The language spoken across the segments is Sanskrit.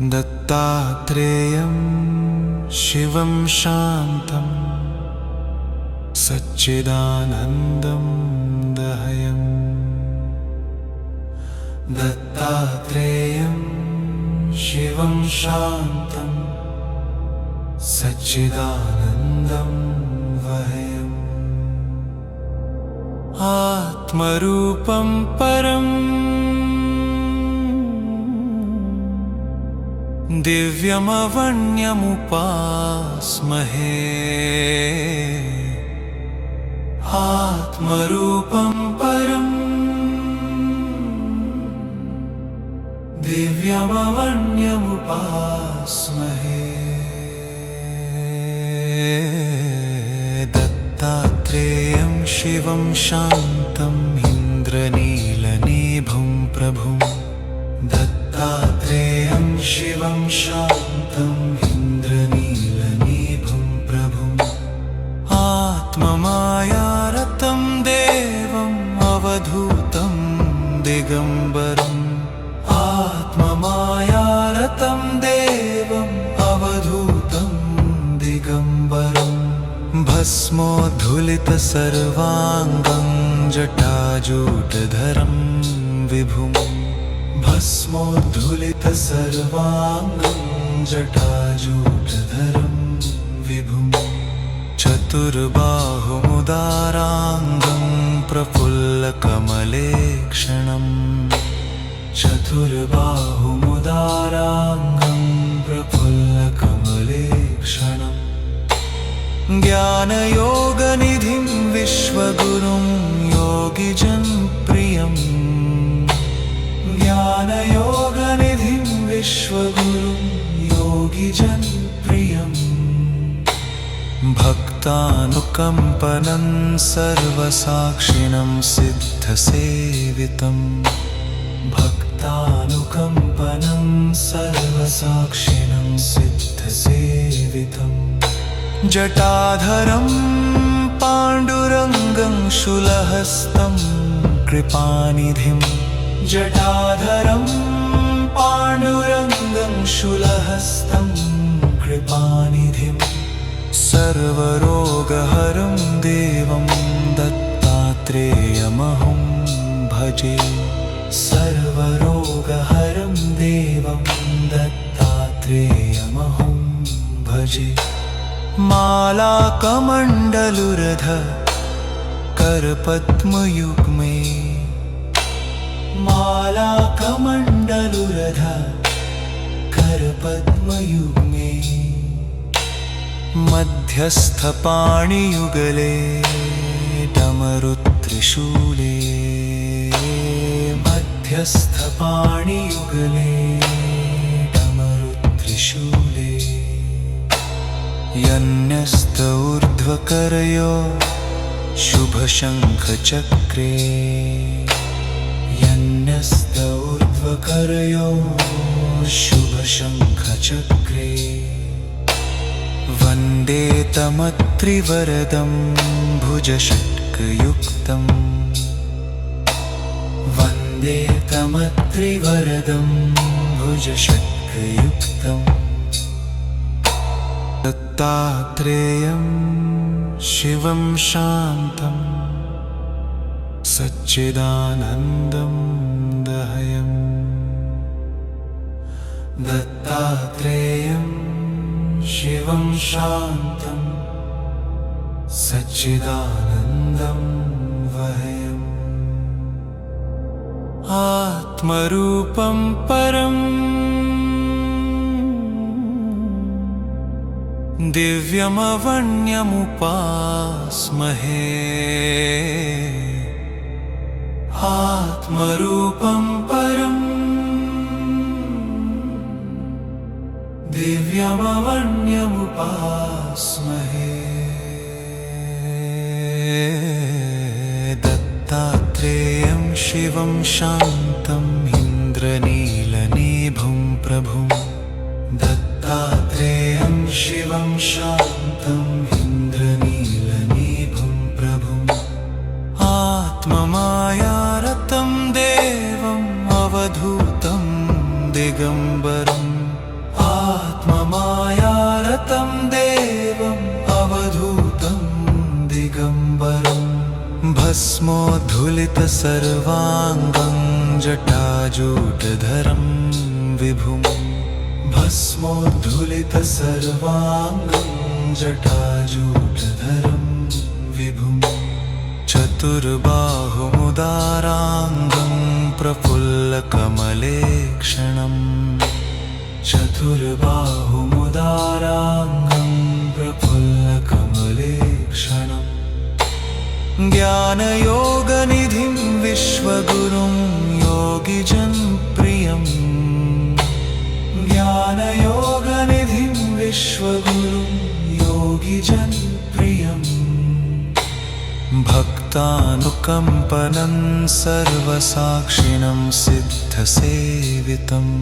दत्तात्रेयं शिवं शान्तं सच्चिदानन्दं दहयम्। दत्तात्रेयं शिवं शान्तं सच्चिदानन्दं वहयम्। आत्मरूपं परम् दिव्यमवन्यमुपास्महे। आत्मरूपं परम् दिव्यमवन्यमुपास्महे। दत्तात्रेयं शिवं शान्तम् इन्द्रनीलनिभं प्रभुम्। दत्तात्रेयं शिवं शान्तम् इन्द्रनीलनिभं प्रभुम्। आत्ममायारतं देवम् अवधूतं दिगम्बरम्। आत्ममायारतं देवम् अवधूतं दिगम्बरम्। भस्मोद्धुलितसर्वाङ्गं जटाजूटधरं विभुम्। भस्मोद्धुलितसर्वाङ्गं जटाजूटधरं विभुम्। चतुर्बाहुमुदाराङ्गं प्रफुल्लकमलेक्षणम्। चतुर्बाहुमुदाराङ्गं प्रफुल्लकमलेक्षणम्। ज्ञानयोगनिधिं विश्वगुरुं योगिजनप्रियम्। ज्ञानयोगनिधिं विश्वगुरुं योगिजनप्रियम्। भक्तानुकम्पनं सर्वसाक्षिणं सिद्धसेवितम्। भक्तानुकम्पनं सर्वसाक्षिणं सिद्धसेवितम्। जटाधरं पाण्डुरङ्गं शूलहस्तं कृपानिधिम्। जटाधरं पाण्डुरङ्गं शूलहस्तं कृपानिधिम्। सर्वरोगहरं देवं दत्तात्रेयमहं भजे। सर्वरोगहरं देवं दत्तात्रेयमहं भजे। मालाकमण्डलुरध करपद्मयुग्मे। मालाकमण्डलुरध करपद्मयुग्मे। मध्यस्थपाणियुगले डमरुत्रिशूले। मध्यस्थपाणियुगले डमरुत्रिशूले। यन्यस्त ऊर्ध्वकरयो शुभशङ्खचक्रे। यन्यस्त ऊर्ध्वकरयो शुभशङ्खचक्रे। वन्दे तमत्रिवरदं भुजषट्कयुक्तम्। वन्दे तमत्रिवरदं भुजषट्कयुक्तम्। दत्तात्रेयं शिवं शान्तं सच्चिदानन्दं दहयम्। दत्तात्रेयं शिवं शान्तं सच्चिदानन्दं वहयम्। आत्मरूपं परम् दिव्यमवन्यमुपास्महे। आत्मरूपं परम् दिव्यमवन्यमुपास्महे। दत्तात्रेयं शिवं शान्तम् इन्द्रनीलनिभं प्रभुम्। दत्तात्रेयं शिवं शान्तम् इन्द्रनीलनिभं प्रभुम्। आत्ममायारतं देवम् अवधूतं दिगम्बरम्। भस्मोद्धुलितसर्वाङ्गं जटाजूटधरं विभुं भस्मोद्धुलितसर्वाङ्गं जटाजूटधरं विभुं चतुर्बाहुमुदाराङ्गं प्रफुल्लकमलेक्षणम् चतुर्बाहुमुदाराङ्गं प्रफुल्लकमलेक्षणम् ज्ञानयोगनिधिं विश्वगुरुं योगिजनप्रियम् ज्ञानयोगनिधिं विश्वगुरुं योगिजनप्रियम् भक्तानुकम्पनं सर्वसाक्षिणं सिद्धसेवितम्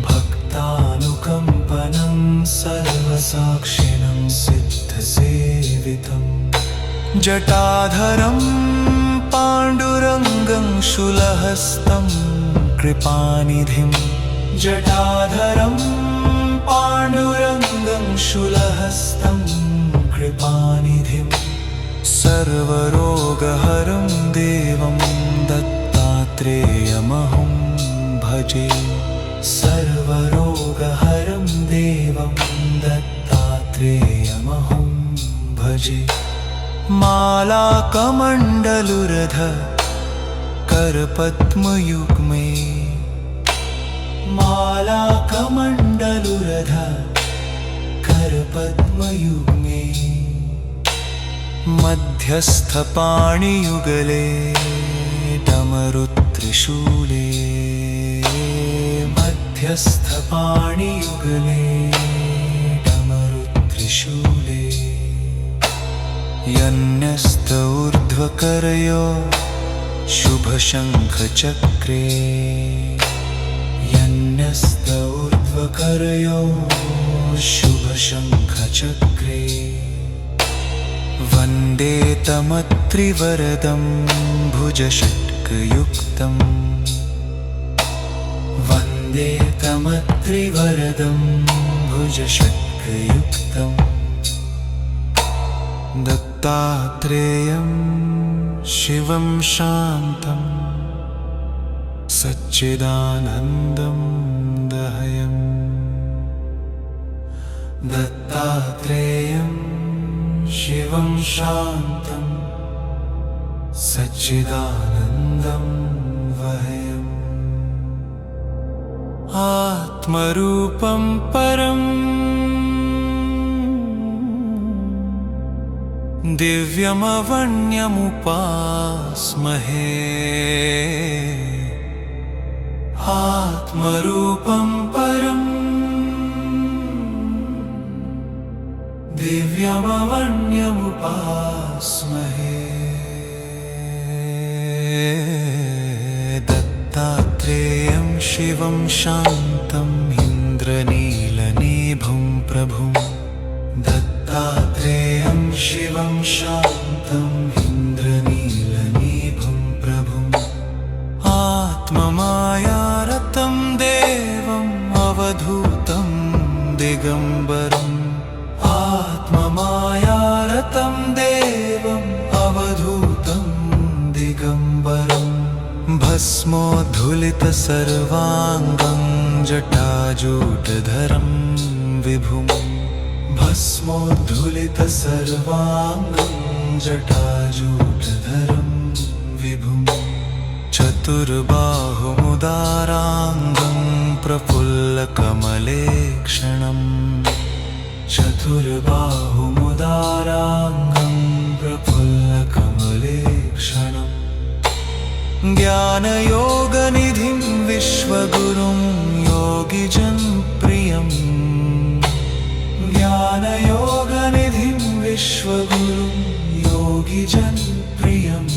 भक्तानुकम्पनं सर्वसाक्षिणं सिद्धसेवितम् जटाधरं पाण्डुरङ्गं शूलहस्तं कृपानिधिं जटाधरं पाण्डुरङ्गं शूलहस्तं कृपानिधिं सर्वरोगहरं देवं दत्तात्रेयमहं भजे सर्वरोगहरं देवं दत्तात्रेयमहं भजे मालाकमण्डलुरध करपद्मयुग्मे मालाकमण्डलुरध करपद्मयुग्मे मध्यस्थपाणियुगले डमरुत्रिशूले मध्यस्थपाणियुगले डमरुत्रिशूले यन्यस्त ऊर्ध्वकरयो शुभशङ्खचक्रे यन्यस्त ऊर्ध्वकरयो शुभशङ्खचक्रे वन्दे तमत्रिवरदं भुजषट्कयुक्तम् वन्दे तमत्रिवरदं भुजषट्कयुक्तम् दत्तात्रेयं शिवं शान्तं सच्चिदानन्दं दहयम् दत्तात्रेयं शिवं शान्तं सच्चिदानन्दं वहयम् आत्मरूपं परम् दिव्यमवण्यमुपास्महे आत्मरूपं परम् दिव्यमवण्यमुपास्महे दत्तात्रेयं शिवं शान्तं इन्द्रनीलनिभं प्रभुं दत्तात्रेयं शिवं शान्तं इन्द्रनीलनिभं प्रभुम् आत्ममायारतं देवम् अवधूतं दिगम्बरम् आत्ममायारतं देवम् अवधूतं दिगम्बरम् भस्मोद्धुलितसर्वाङ्गं जटाजूटधरं विभुम् भस्मोद्धुलितसर्वाङ्गं जटाजूटधरं विभुं चतुर्बाहुमुदाराङ्गं प्रफुल्लकमलेक्षणम् चतुर्बाहुमुदाराङ्गं प्रफुल्लकमलेक्षणम् ज्ञानयोगनिधिं विश्वगुरुं योगिजनप्रियम् ज्ञानयोगनिधिं विश्वगुरुं योगिजनप्रियम्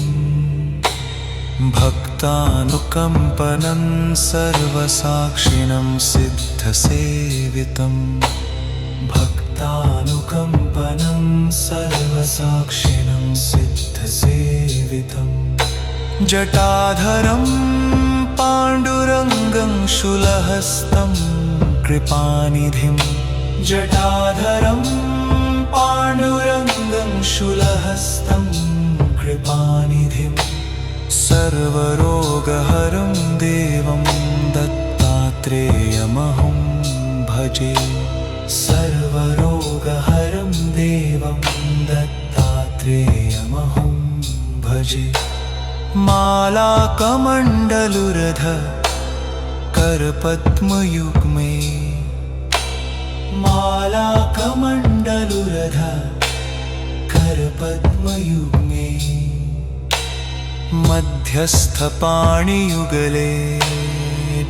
भक्तानुकम्पनं सर्वसाक्षिणं सिद्धसेवितम् भक्तानुकम्पनं सर्वसाक्षिणं सिद्धसेवितम् जटाधरं पाण्डुरङ्गं शूलहस्तं कृपानिधिं जटाधरं पाण्डुरङ्गं शूलहस्तं कृपानिधिं सर्वरोगहरं देवं दत्तात्रेयमहं भजे सर्वरोगहरं देवं दत्तात्रेयमहं भजे मालाकमण्डलुरध करपद्मयुग्मे मालाकमण्डलुरध करपद्मयुग्मे मध्यस्थपाणियुगले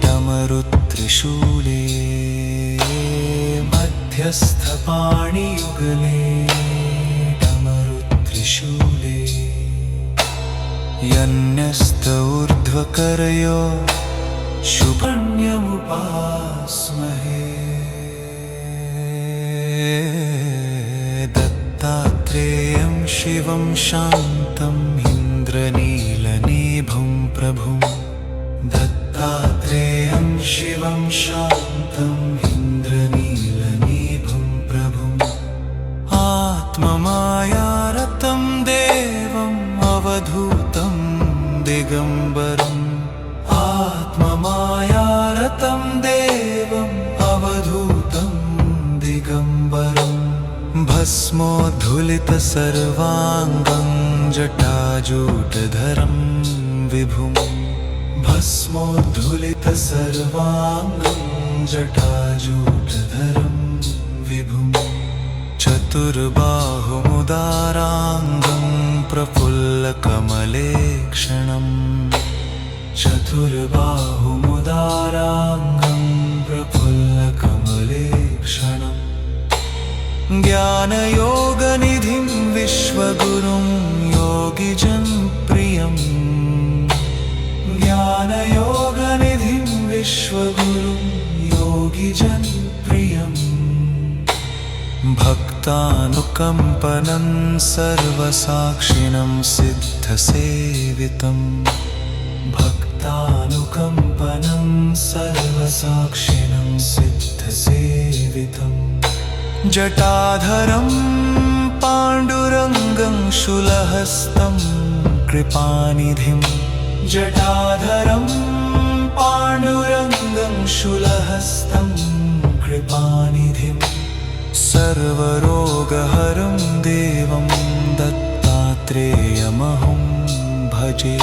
डमरुत्रिशूले मध्यस्थपाणियुगले डमरुत्रिशूले यन्यस्त ऊर्ध्वकरयो शुभण्यमुपास्महे दत्तात्रेयं शिवं शान्तम् इन्द्रनीलनिभं प्रभुं दत्तात्रेयं शिवं शान्तम् इन्द्रनीलनिभं प्रभुम् आत्ममायारतं देवम् अवधूतं दिगम्बरम् आत्ममायारतं देवम् अवधूतं दिगम्बरम् भस्मोद्धुलितसर्वाङ्गं जटाजूटधरं विभुं भस्मोद्धुलितसर्वाङ्गं जटाजूटधरं विभुं चतुर्बाहुमुदाराङ्गं प्रफुल्लकमलेक्षणम् चतुर्बाहुमुदाराङ्गं प्रफुल्लकमलेक्षणम् ज्ञानयोगनिधिं विश्वगुरुं योगिजनप्रियं ज्ञानयोगनिधिं विश्वगुरुं योगिजनप्रियं भक्तानुकम्पनं सर्वसाक्षिणं सिद्धसेवितं भक्तानुकम्पनं सर्वसाक्षिणं सिद्धसेवितं जटाधरं पाण्डुरङ्गं शूलहस्तं कृपानिधिं जटाधरं पाण्डुरङ्गं शूलहस्तं कृपानिधिं सर्वरोगहरं देवं दत्तात्रेयमहं भजे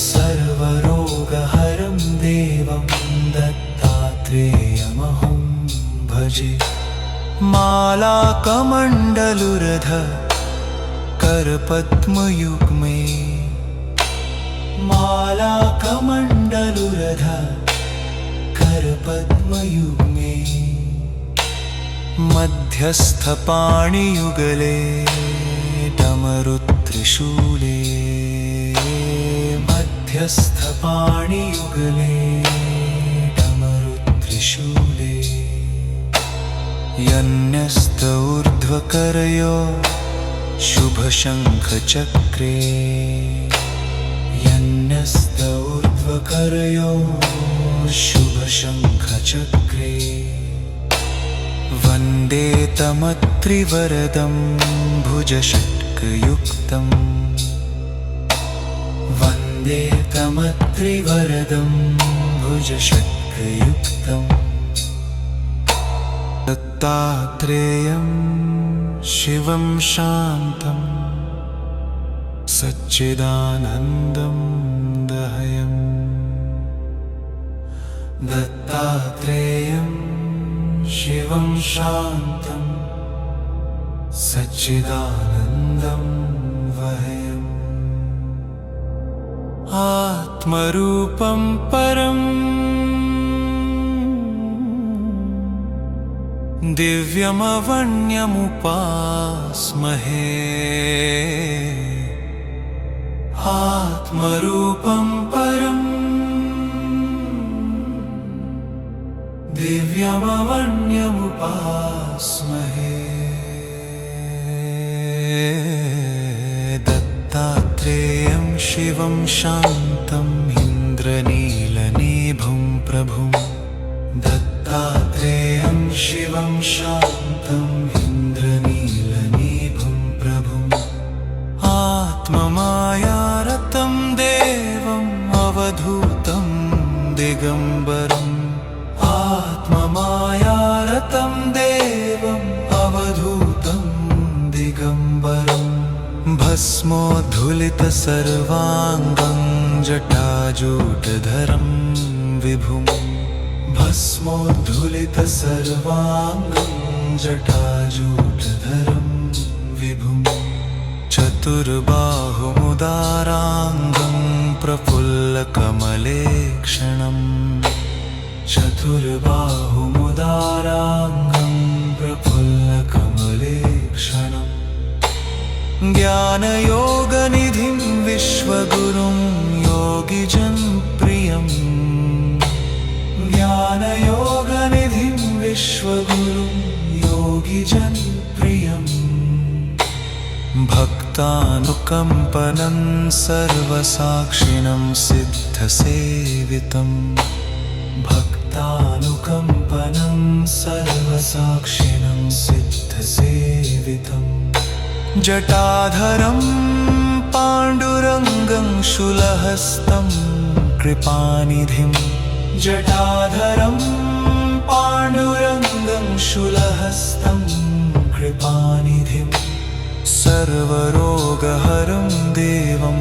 सर्वरोगहरं देवं दत्तात्रेयमहं भजे मालाकमण्डलुरध करपद्मयुग्मे मालाकमण्डलुरध करपद्मयुग्मे मध्यस्थपाणियुगले डमरुत्रिशूले मध्यस्थपाणियुगले डमरुत्रिशूले यन्यस्त ऊर्ध्वकरयो शुभशङ्खचक्रे यन्यस्त ऊर्ध्वकरयो शुभशङ्खचक्रे वन्दे तमत्रिवरदं भुजषट्कयुक्तं वन्दे तमत्रिवरदं भुजषट्कयुक्तम् दत्तात्रेयं शिवं शान्तं सच्चिदानन्दं दहयम् दत्तात्रेयं शिवं शान्तं सच्चिदानन्दं वहयम् आत्मरूपं परम् दिव्यमवण्यमुपास्महे आत्मरूपं परम् दिव्यमवण्यमुपास्महे दत्तात्रेयं शिवं शान्तम् इन्द्रनीलनिभं प्रभुं दत्तात्रेयं शिवं शान्तम् इन्द्रनीलनिभं प्रभुम् आत्ममा भस्मोद्धुलितसर्वाङ्गं जटाजूटधरं विभुं भस्मोद्धुलितसर्वाङ्गं जटाजूटधरं विभुं चतुर्बाहुमुदाराङ्गं प्रफुल्लकमलेक्षणम् चतुर्बाहुमुदाराङ्गं प्रफुल्लकमलेक्षणम् ज्ञानयोगनिधिं विश्वगुरुं योगिजनप्रियम् ज्ञानयोगनिधिं विश्वगुरुं योगिजनप्रियम् भक्तानुकम्पनं सर्वसाक्षिणं सिद्धसेवितम् भक्तानुकम्पनं सर्वसाक्षिणं सिद्धसेवितम् जटाधरं पाण्डुरङ्गं शूलहस्तं कृपानिधिं जटाधरं पाण्डुरङ्गं शूलहस्तं कृपानिधिं सर्वरोगहरं देवं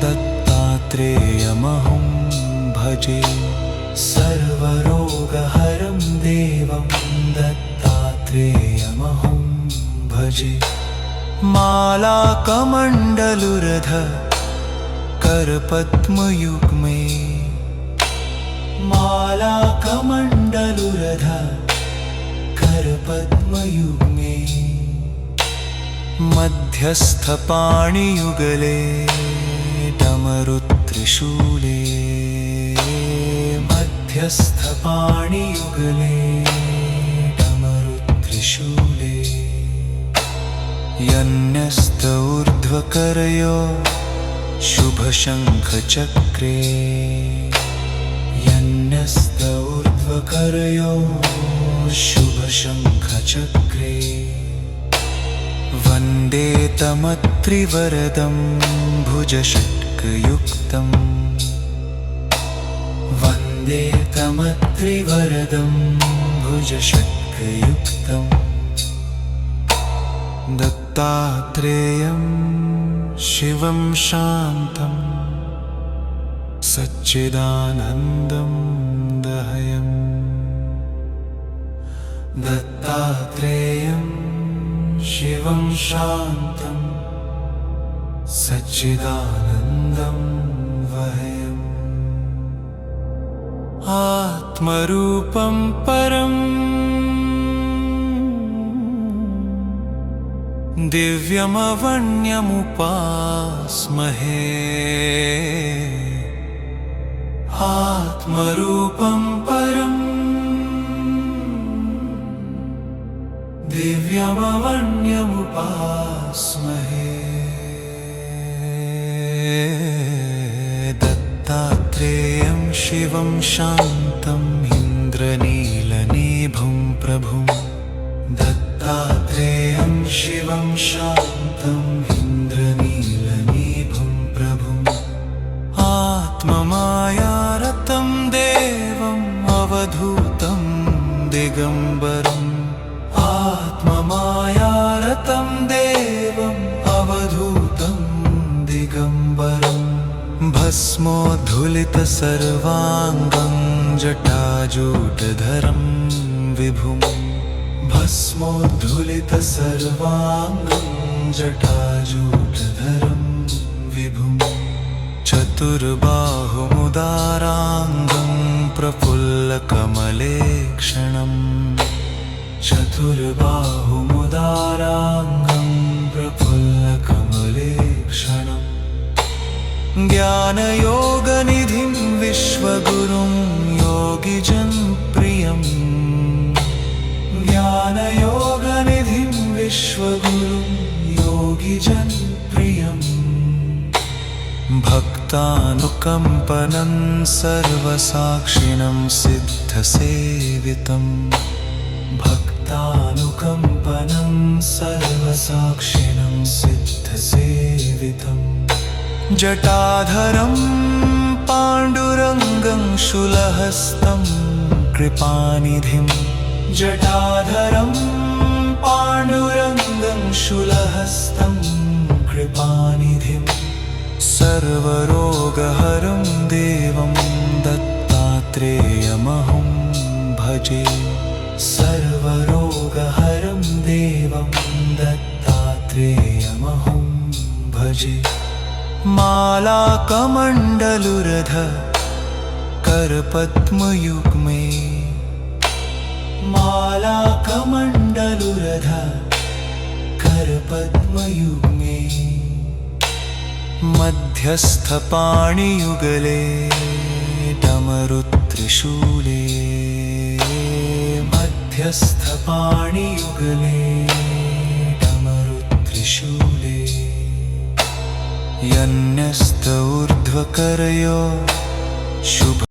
दत्तात्रेयमहं भजे सर्वरोगहरं देवं दत्तात्रेयमहं भजे मालाकमण्डलुरध करपद्मयुग्मे मालाकमण्डलुरध करपद्मयुग्मे मध्यस्थपाणियुगले डमरुत्रिशूले मध्यस्थपाणियुगले डमरुत्रिशूले यन्यस्त ऊर्ध्वकरयो शुभशङ्खचक्रे यन्यस्त ऊर्ध्वकरयो शुभशङ्खचक्रे वन्दे तमत्रिवरदं भुजषट्कयुक्तं वन्दे तमत्रिवरदं भुजषट्कयुक्तम् दत्तात्रेयं शिवं शान्तं सच्चिदानन्दं दहयम् दत्तात्रेयं शिवं शान्तं सच्चिदानन्दं वहयम् आत्मरूपं परम् दिव्यमवण्यमुपास्महे आत्मरूपं परम् दिव्यमवण्यमुपास्महे दत्तात्रेयं शिवं शान्तं इन्द्रनीलनिभं प्रभुं दत्तात्रेयं शिवं शान्तम् इन्द्रनीलनिभं प्रभुम् आत्ममायारतं देवम् अवधूतं दिगम्बरम् आत्ममायारतं देवम् अवधूतं दिगम्बरम् भस्मोद्धुलितसर्वाङ्गं जटाजूटधरं विभुम् भस्मोद्धुलितसर्वाङ्गं जटाजूटधरं विभुं चतुर्बाहुमुदाराङ्गं प्रफुल्लकमलेक्षणम् चतुर्बाहुमुदाराङ्गं प्रफुल्लकमलेक्षणम् ज्ञानयोगनिधिं विश्वगुरुं योगिजनप्रियम् ज्ञानयोगनिधिं विश्वगुरुं योगिजनप्रियम् भक्तानुकम्पनं सर्वसाक्षिणं सिद्धसेवितम् भक्तानुकम्पनं सर्वसाक्षिणं सिद्धसेवितम् जटाधरं पाण्डुरङ्गं शूलहस्तं कृपानिधिं जटाधरं पाण्डुरङ्गं शूलहस्तं कृपानिधिं सर्वरोगहरं देवं दत्तात्रेयमहं भजे सर्वरोगहरं देवं दत्तात्रेयमहं भजे मालाकमण्डलुरधर करपद्मयुग्मे मालाकमण्डलुरधर करपद्मयुग्मे मध्यस्थपाणियुगले डमरुत्रिशूले मध्यस्थपाणियुगले डमरुत्रिशूले यन्यस्त ऊर्ध्वकरयो शुभ